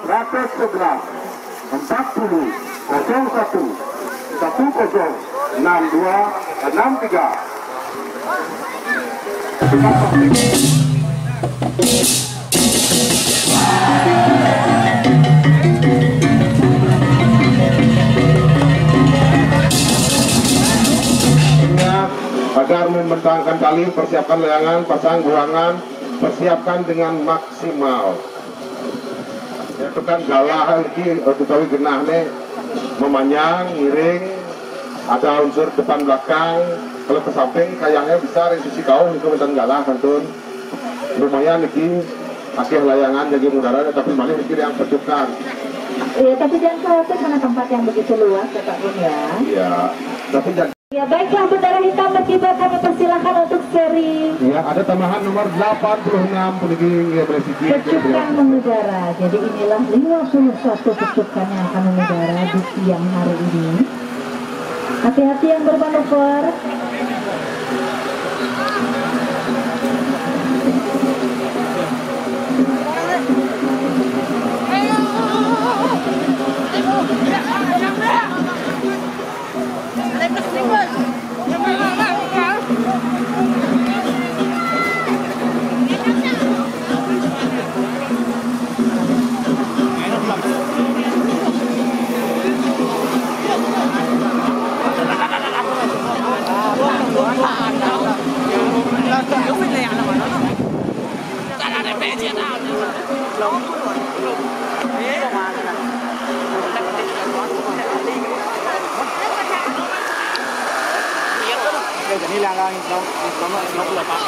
111 40 01 agar membentangkan tali, persiapkan layangan, pasang buangan, persiapkan dengan maksimal. Ya tekan galah iki utawi genahne memanjang, miring, ada unsur depan belakang, kalau ke samping kayangnya besar di sisi kau itu bentang galah kantun. Lumayan iki akeh layangan jadi udara tapi malah iki yang percukkan. Iya, tapi jangan khawatir karena tempat yang begitu luas ya Pak Bun ya. Iya, tapi jangan. Ya baiklah, bendera hitam berkibar, kami persilahkan untuk seri. Ya, ada tambahan nomor 86 peninggi presisi. Pecukan mengudara. Jadi inilah 51 pecukan yang akan mengudara di siang hari ini. Hati-hati yang bermanuver. Ini lang nó lepas.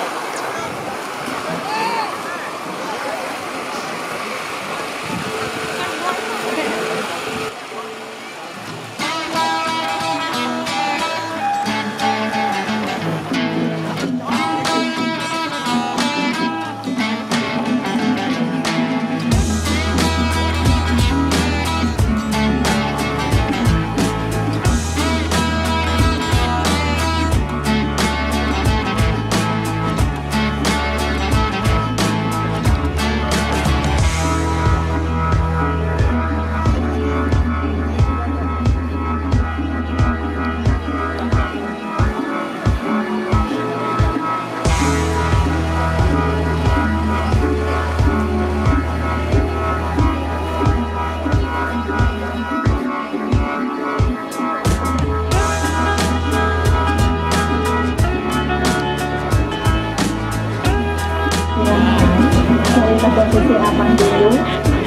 Posisi aman dulu.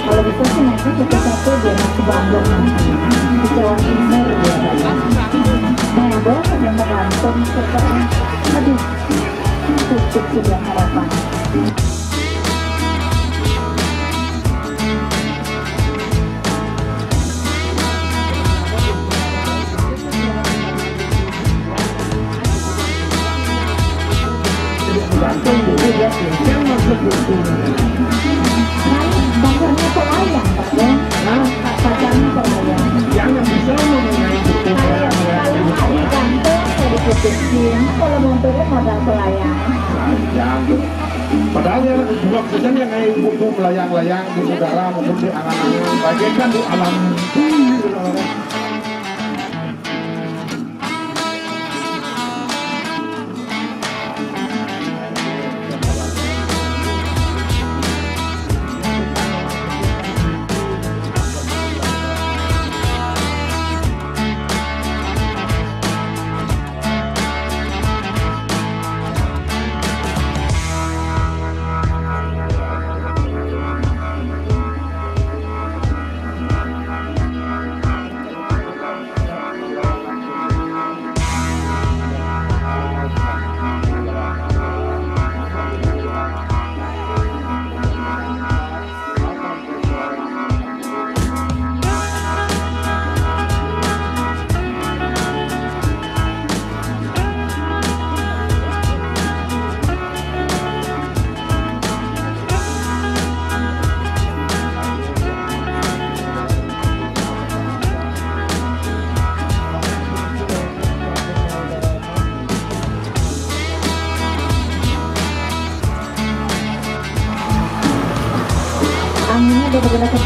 Kalau bisa sih nanti satu-satu biar masuk Bandung nanti di Jawa Timur biasanya. Nah, yang tergantung setelah aduh tutup sudah harapan. Gantung dulu ya, yang masuk dulu. Pacarnya pelayang, Pak ya? Pacarnya pelayang. Jangan bisa mengenai itu. Kalau hari gantung, saya diputusin. Kalau motornya modal pelayang. Jangan. Padahal ya dua kejadian yang kayak buku melayang-layang di udara maupun di angan-angan, bagaikan di alam.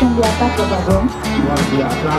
yang di atas ya Pak Bung. Luar biasa.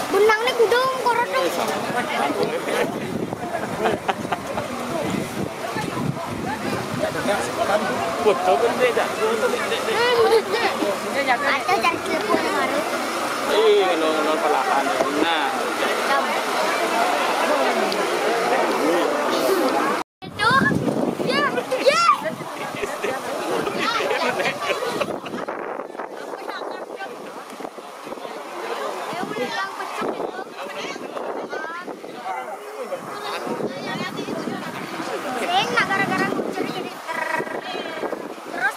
Benang nih kudung korot dong. Foto gede dah. Foto gede. Ada cari telepon yang harus. Nol palakan. Nah. Itu. Ya, ya. Gara-gara kucing jadi terus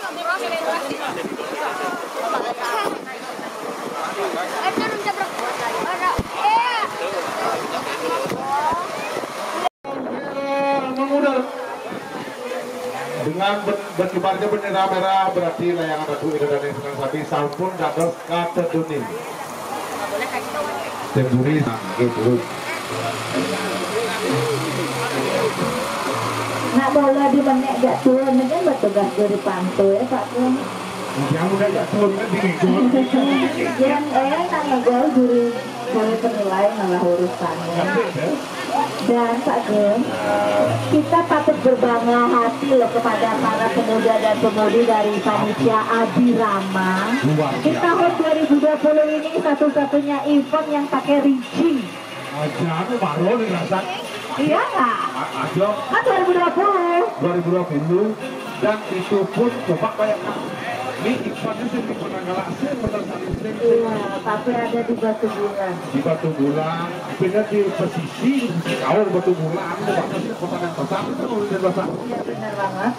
ngobrol dengan berkibarnya bendera merah berarti layangan Ratu Ida dan Senang Sapi sampun dados kateduning. Tenduri gitu. Nak bola di menek gak turun kan bertugas dari pantai ya Pak Bung. Yang udah gak turun kan dingin. Yang tak ngegol juri penilai malah urusannya. Dan Pak Bung, kita patut berbangga hati loh kepada para pemuda dan pemudi dari panitia Abirama. Di tahun 2020 ini satu-satunya event yang pakai rigging. Jangan baru nih rasa. Iya nggak? Aja. Kan 2020. Dan itu pun coba bayangkan. Ini eventnya sih di Penanggalasnya, Penanggalasnya. Iya, tapi ada di Batu Bulan. Di Batu Bulan, pindah di pesisir, kalau Batu Bulan, itu batasnya kota yang besar, itu udah besar. Iya benar banget.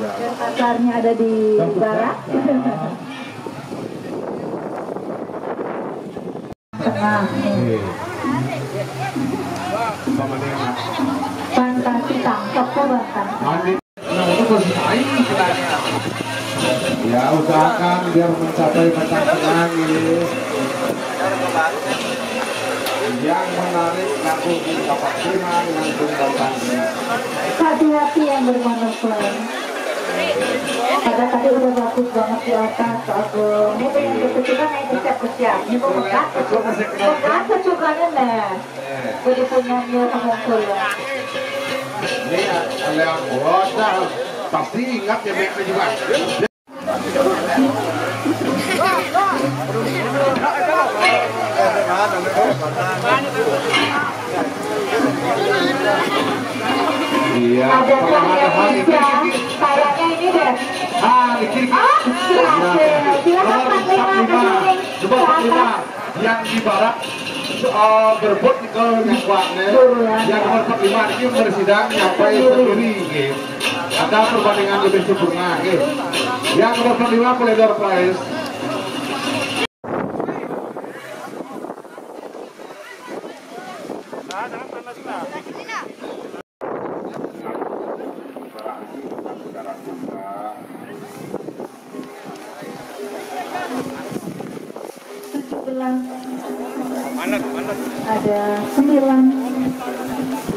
Dan pasarnya ada di barat. Tengah. Fantasi tangkap kok bahkan. Ya usahakan biar mencapai batang tenang ini. Yang menarik kartu dapat terima langsung batang. Hati-hati yang bermanuver. Pada tadi udah bagus banget di atas aku. Ini tuh yang kecukupan naik kesiap-kesiap. Ini kok bekas kecukupannya nih. Jadi punya dia pengungkulan. Ini yang bocah pasti ingat ya mereka juga. Iya, ada Indonesia, kayaknya ini deh. Yang di barat berebut ke yang kuatnya, yang nomor 45 ini bersidang sampai sendiri. Ada perbandingan lebih sempurna. Yang nomor 45 Pledor Prize. Ada 9